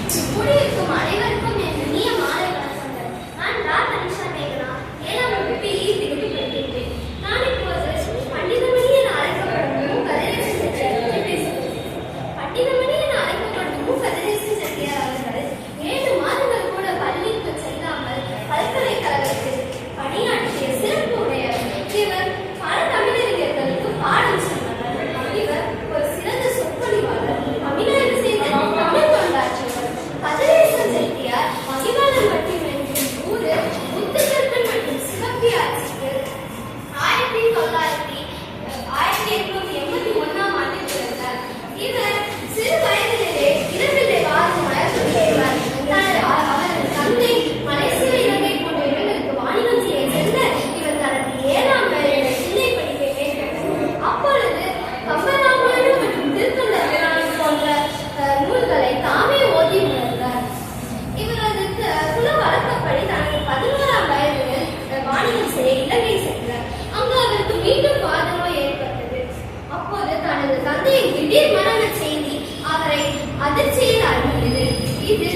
கூடியிருக்கும் அனைவருக்கும் என் இனிய மாலை வணக்கங்கள். நான் ரா தனிஷா மேகனா 7ஆம் வகுப்பில் தேர்வு பெறுகின்றேன். நான் இப்போது பண்டிதமணி என அழைக்கப்படும் கதிரேசன் செட்டியார் பற்றி பேசுகிறேன். பண்டிதமணி என அழைக்கப்படும் கதிரேசன் செட்டியார் அவர்கள் 7 மாதங்கள் கூட பள்ளிக்கு செல்லாமல் பல்கலைக்கழகத்தில் பணியாற்றிய சிறப்பு உடையவர். இவர் பல தமிழறிஞர்களுக்கு பாடம் சொன்னவர். இவர் ஒரு சிறந்த சொற்பொழிவாளர். தமிழக சேர்ந்த தமிழ் தொண்டாற்றியவர். கதிரேசன் செட்டியார் மகிழ்வாளம்பட்டி என்கும் ஊரில் முத்துக்கருப்பன் மற்றும் சிவப்பி ஆட்சிக்கு 1881ஆம் ஆண்டில் பிறந்தார். இவர் சிறு வயதிலேயே இரவிலே வாழும் வயதுடையவர். அவரது தந்தை மலேசியா, இலங்கை போன்ற இடங்களுக்கு வாணிபம் செய்ய சென்ற இவர் தனது 7ஆம் வயதில் சின்னை படிப்பை மேற்கொண்டார். அப்பொழுது கம்பராமாயணம் மற்றும் திருத்தொண்டர் புராணம் போன்ற நூல்களை தாமே ஓதி உணர்ந்தார். இவரது குல வழக்கப்படி தனது 11ஆம் வயதில் வாணிபம் செய்ய இலங்கை சென்றார். அங்கு அவருக்கு மீண்டும் வாதநோய் ஏற்பட்டது. அப்போது தனது தந்தையின் திடீர் மரண செய்தி அவரை அதிர்ச்சியில் ஆழ்த்தியது. இது